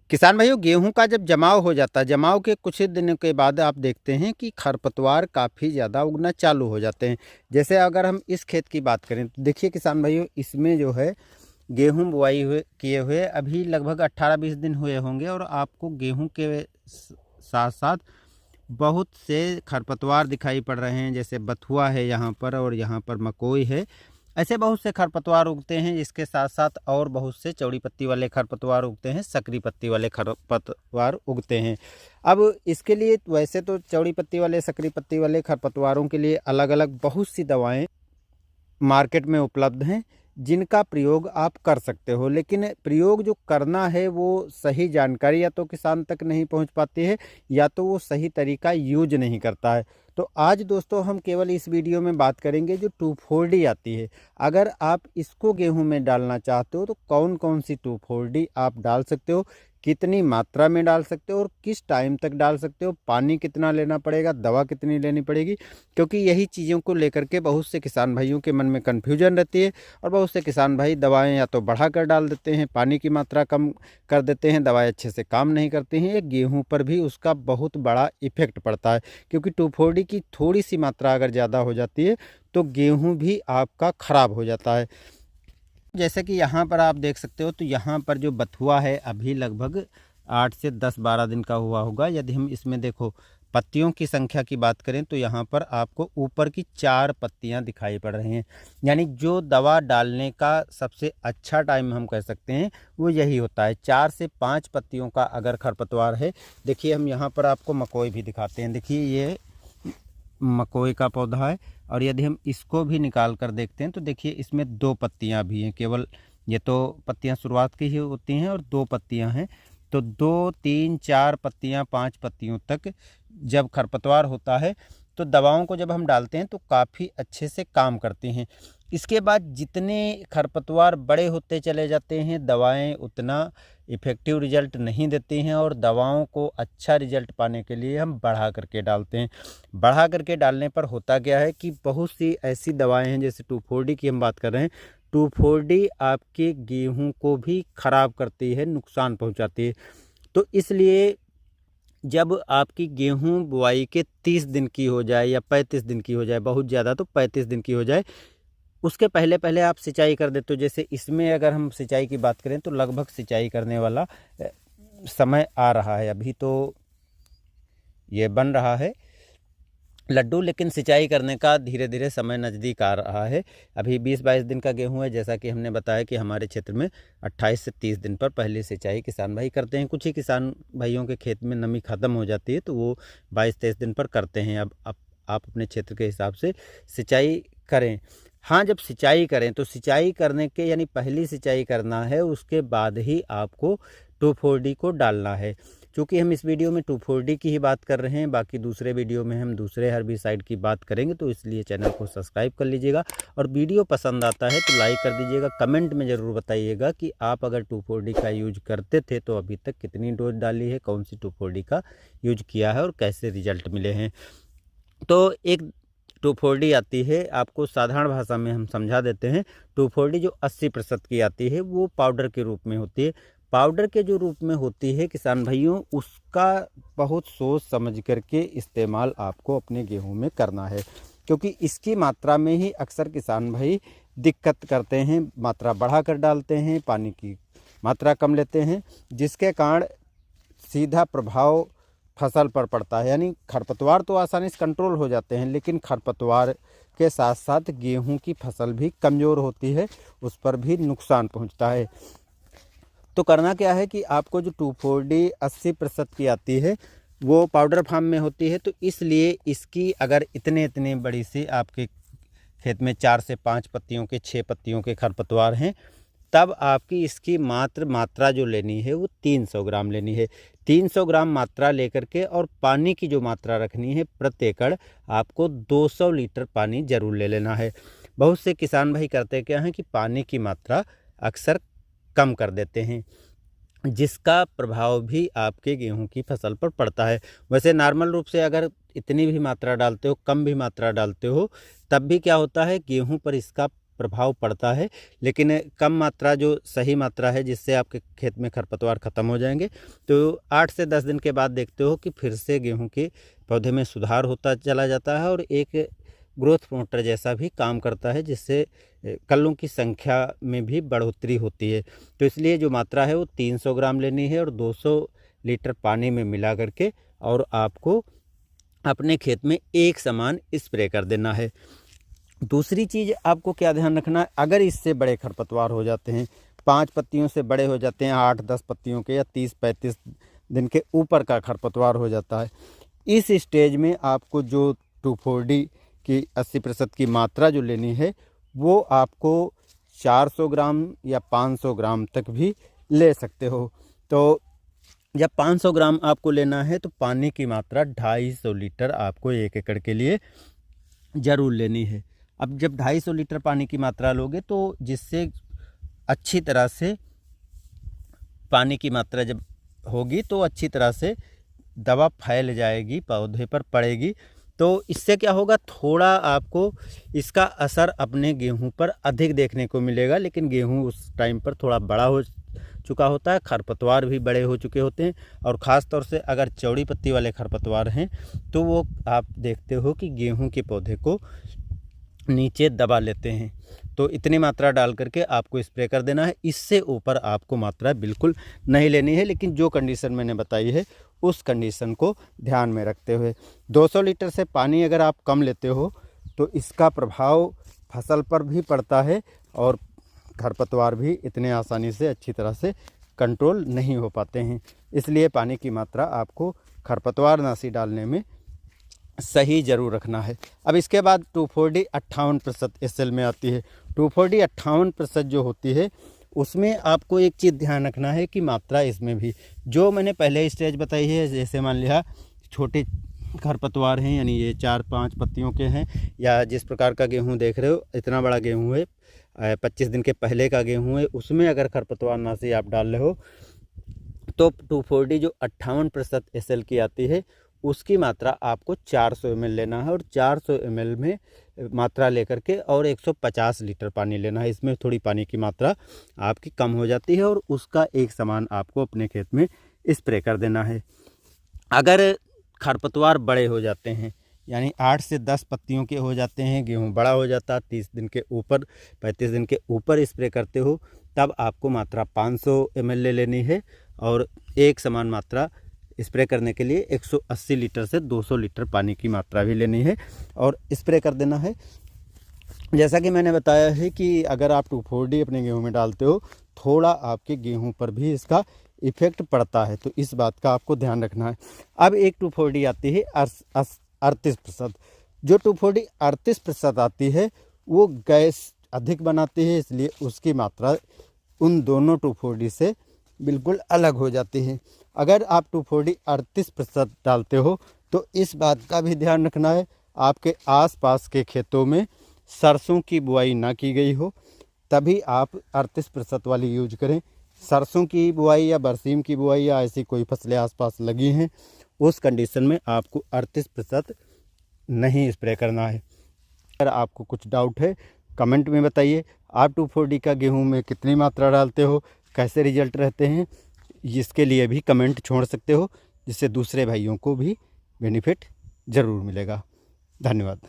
किसान भाइयों, गेहूं का जब जमाव हो जाता है, जमाव के कुछ ही दिनों के बाद आप देखते हैं कि खरपतवार काफ़ी ज़्यादा उगना चालू हो जाते हैं। जैसे अगर हम इस खेत की बात करें तो देखिए किसान भाइयों, इसमें जो है गेहूं बुआई हुए किए हुए अभी लगभग 18-20 दिन हुए होंगे और आपको गेहूं के साथ साथ बहुत से खरपतवार दिखाई पड़ रहे हैं। जैसे बथुआ है यहाँ पर और यहाँ पर मकोई है। ऐसे बहुत से खरपतवार उगते हैं। इसके साथ साथ और बहुत से चौड़ी पत्ती वाले खरपतवार उगते हैं, सकरी पत्ती वाले खरपतवार उगते हैं। अब इसके लिए वैसे तो चौड़ी पत्ती वाले, सकरी पत्ती वाले खरपतवारों के लिए अलग अलग बहुत सी दवाएं मार्केट में उपलब्ध हैं जिनका प्रयोग आप कर सकते हो, लेकिन प्रयोग जो करना है वो सही जानकारी या तो किसान तक नहीं पहुंच पाती है या तो वो सही तरीका यूज नहीं करता है। तो आज दोस्तों हम केवल इस वीडियो में बात करेंगे जो 2,4-D आती है। अगर आप इसको गेहूं में डालना चाहते हो तो कौन कौन सी 2,4-D आप डाल सकते हो, कितनी मात्रा में डाल सकते हो और किस टाइम तक डाल सकते हो, पानी कितना लेना पड़ेगा, दवा कितनी लेनी पड़ेगी, क्योंकि यही चीज़ों को लेकर के बहुत से किसान भाइयों के मन में कन्फ्यूजन रहती है। और बहुत से किसान भाई दवाएं या तो बढ़ा कर डाल देते हैं, पानी की मात्रा कम कर देते हैं, दवाएं अच्छे से काम नहीं करती हैं। ये गेहूं पर भी उसका बहुत बड़ा इफेक्ट पड़ता है, क्योंकि 2,4-D की थोड़ी सी मात्रा अगर ज़्यादा हो जाती है तो गेहूं भी आपका ख़राब हो जाता है। जैसे कि यहाँ पर आप देख सकते हो, तो यहाँ पर जो बथुआ है अभी लगभग 8 से 10-12 दिन का हुआ होगा। यदि हम इसमें देखो पत्तियों की संख्या की बात करें तो यहाँ पर आपको ऊपर की 4 पत्तियाँ दिखाई पड़ रही हैं। यानी जो दवा डालने का सबसे अच्छा टाइम हम कह सकते हैं वो यही होता है। 4 से 5 पत्तियों का अगर खरपतवार है, देखिए हम यहाँ पर आपको मकोई भी दिखाते हैं। देखिए ये मकोई का पौधा है और यदि हम इसको भी निकाल कर देखते हैं तो देखिए इसमें 2 पत्तियां भी हैं केवल। ये तो पत्तियां शुरुआत की ही होती हैं और 2 पत्तियां हैं। तो 2, 3, 4 पत्तियां, 5 पत्तियों तक जब खरपतवार होता है तो दवाओं को जब हम डालते हैं तो काफ़ी अच्छे से काम करती हैं। इसके बाद जितने खरपतवार बड़े होते चले जाते हैं दवाएं उतना इफ़ेक्टिव रिजल्ट नहीं देती हैं और दवाओं को अच्छा रिजल्ट पाने के लिए हम बढ़ा करके डालते हैं। बढ़ा करके डालने पर होता क्या है कि बहुत सी ऐसी दवाएं हैं, जैसे 2,4-D की हम बात कर रहे हैं। 2,4-D आपके गेहूं को भी ख़राब करती है, नुकसान पहुंचाती है। तो इसलिए जब आपकी गेहूं बुआई के 30 दिन की हो जाए या 35 दिन की हो जाए, बहुत ज़्यादा तो 35 दिन की हो जाए, उसके पहले पहले आप सिंचाई कर देते हो। जैसे इसमें अगर हम सिंचाई की बात करें तो लगभग सिंचाई करने वाला समय आ रहा है। अभी तो ये बन रहा है लड्डू, लेकिन सिंचाई करने का धीरे धीरे समय नज़दीक आ रहा है। अभी 20-22 दिन का गेहूं है। जैसा कि हमने बताया कि हमारे क्षेत्र में 28 से 30 दिन पर पहली सिंचाई किसान भाई करते हैं। कुछ ही किसान भाइयों के खेत में नमी ख़त्म हो जाती है तो वो 22-23 दिन पर करते हैं। अब आप अपने क्षेत्र के हिसाब से सिंचाई करें। हाँ, जब सिंचाई करें तो सिंचाई करने के यानी पहली सिंचाई करना है, उसके बाद ही आपको 2,4-D को डालना है। चूँकि हम इस वीडियो में 2,4-D की ही बात कर रहे हैं, बाकी दूसरे वीडियो में हम दूसरे हर्बिसाइड की बात करेंगे, तो इसलिए चैनल को सब्सक्राइब कर लीजिएगा। और वीडियो पसंद आता है तो लाइक कर दीजिएगा। कमेंट में ज़रूर बताइएगा कि आप अगर 2,4-D का यूज करते थे तो अभी तक कितनी डोज डाली है, कौन सी 2,4-D का यूज किया है और कैसे रिजल्ट मिले हैं। तो एक 2,4-D आती है, आपको साधारण भाषा में हम समझा देते हैं। 2,4-D जो 80% की आती है वो पाउडर के रूप में होती है। पाउडर के जो रूप में होती है किसान भाइयों, उसका बहुत सोच समझ करके इस्तेमाल आपको अपने गेहूं में करना है, क्योंकि इसकी मात्रा में ही अक्सर किसान भाई दिक्कत करते हैं। मात्रा बढ़ा कर डालते हैं, पानी की मात्रा कम लेते हैं, जिसके कारण सीधा प्रभाव फसल पर पड़ता है। यानी खरपतवार तो आसानी से कंट्रोल हो जाते हैं, लेकिन खरपतवार के साथ साथ गेहूं की फसल भी कमज़ोर होती है, उस पर भी नुकसान पहुंचता है। तो करना क्या है कि आपको जो 2,4-D 80% की आती है वो पाउडर फार्म में होती है। तो इसलिए इसकी अगर इतने बड़ी सी आपके खेत में 4 से 5 पत्तियों के, 6 पत्तियों के खरपतवार हैं, तब आपकी इसकी मात्रा जो लेनी है वो 300 ग्राम लेनी है। 300 ग्राम मात्रा लेकर के और पानी की जो मात्रा रखनी है प्रति एकड़, आपको 200 लीटर पानी ज़रूर ले लेना है। बहुत से किसान भाई करते क्या हैं कि पानी की मात्रा अक्सर कम कर देते हैं, जिसका प्रभाव भी आपके गेहूं की फसल पर पड़ता है। वैसे नॉर्मल रूप से अगर इतनी भी मात्रा डालते हो, कम भी मात्रा डालते हो, तब भी क्या होता है गेहूं पर इसका प्रभाव पड़ता है, लेकिन कम मात्रा जो सही मात्रा है जिससे आपके खेत में खरपतवार ख़त्म हो जाएंगे। तो 8 से 10 दिन के बाद देखते हो कि फिर से गेहूं के पौधे में सुधार होता चला जाता है और एक ग्रोथ प्रमोटर जैसा भी काम करता है, जिससे कल्लों की संख्या में भी बढ़ोतरी होती है। तो इसलिए जो मात्रा है वो 300 ग्राम लेनी है और 200 लीटर पानी में मिला करके और आपको अपने खेत में एक समान स्प्रे कर देना है। दूसरी चीज़ आपको क्या ध्यान रखना है, अगर इससे बड़े खरपतवार हो जाते हैं, 5 पत्तियों से बड़े हो जाते हैं, 8-10 पत्तियों के या 30-35 दिन के ऊपर का खरपतवार हो जाता है, इस स्टेज में आपको जो 2,4-D की 80% की मात्रा जो लेनी है वो आपको 400 ग्राम या 500 ग्राम तक भी ले सकते हो। तो जब 500 ग्राम आपको लेना है तो पानी की मात्रा 250 लीटर आपको 1 एकड़ के लिए ज़रूर लेनी है। अब जब 250 लीटर पानी की मात्रा लोगे तो जिससे अच्छी तरह से पानी की मात्रा जब होगी तो अच्छी तरह से दवा फैल जाएगी, पौधे पर पड़ेगी। तो इससे क्या होगा, थोड़ा आपको इसका असर अपने गेहूं पर अधिक देखने को मिलेगा, लेकिन गेहूं उस टाइम पर थोड़ा बड़ा हो चुका होता है, खरपतवार भी बड़े हो चुके होते हैं और ख़ास तौर से अगर चौड़ी पत्ती वाले खरपतवार हैं तो वो आप देखते हो कि गेहूं के पौधे को नीचे दबा लेते हैं। तो इतनी मात्रा डाल करके आपको स्प्रे कर देना है। इससे ऊपर आपको मात्रा बिल्कुल नहीं लेनी है, लेकिन जो कंडीशन मैंने बताई है उस कंडीशन को ध्यान में रखते हुए 200 लीटर से पानी अगर आप कम लेते हो तो इसका प्रभाव फसल पर भी पड़ता है और खरपतवार भी इतने आसानी से अच्छी तरह से कंट्रोल नहीं हो पाते हैं। इसलिए पानी की मात्रा आपको खरपतवार नाशी डालने में सही ज़रूर रखना है। अब इसके बाद 2,4-D 58% SL में आती है। 2,4-D 58% जो होती है उसमें आपको एक चीज़ ध्यान रखना है कि मात्रा इसमें भी जो मैंने पहले स्टेज बताई है, जैसे मान लिया छोटे खरपतवार हैं यानी ये 4-5 पत्तियों के हैं या जिस प्रकार का गेहूं देख रहे हो इतना बड़ा गेहूं है, 25 दिन के पहले का गेहूं है, उसमें अगर खरपतवार नाशी आप डाल रहे हो तो 2,4-D जो 58% SL की आती है उसकी मात्रा आपको 400 ml लेना है और 400 ml में मात्रा लेकर के और 150 लीटर पानी लेना है। इसमें थोड़ी पानी की मात्रा आपकी कम हो जाती है और उसका एक समान आपको अपने खेत में स्प्रे कर देना है। अगर खरपतवार बड़े हो जाते हैं यानी 8 से 10 पत्तियों के हो जाते हैं, गेहूं बड़ा हो जाता है, 30 दिन के ऊपर 35 दिन के ऊपर स्प्रे करते हो, तब आपको मात्रा 500 ml ले लेनी है और एक समान मात्रा स्प्रे करने के लिए 180 लीटर से 200 लीटर पानी की मात्रा भी लेनी है और स्प्रे कर देना है। जैसा कि मैंने बताया है कि अगर आप 2,4-D अपने गेहूं में डालते हो थोड़ा आपके गेहूं पर भी इसका इफ़ेक्ट पड़ता है, तो इस बात का आपको ध्यान रखना है। अब एक 2,4-D आती है 38%। जो 2,4-D 38% आती है वो गैस अधिक बनाती है, इसलिए उसकी मात्रा उन दोनों 2,4-D से बिल्कुल अलग हो जाती है। अगर आप 2,4-D 38% डालते हो तो इस बात का भी ध्यान रखना है आपके आसपास के खेतों में सरसों की बुआई ना की गई हो, तभी आप 38% वाली यूज करें। सरसों की बुआई या बरसीम की बुआई या ऐसी कोई फसलें आसपास लगी हैं उस कंडीशन में आपको 38% नहीं स्प्रे करना है। अगर आपको कुछ डाउट है कमेंट में बताइए। आप 2,4-D का गेहूं में कितनी मात्रा डालते हो, कैसे रिजल्ट रहते हैं, इसके लिए भी कमेंट छोड़ सकते हो, जिससे दूसरे भाइयों को भी बेनिफिट ज़रूर मिलेगा। धन्यवाद।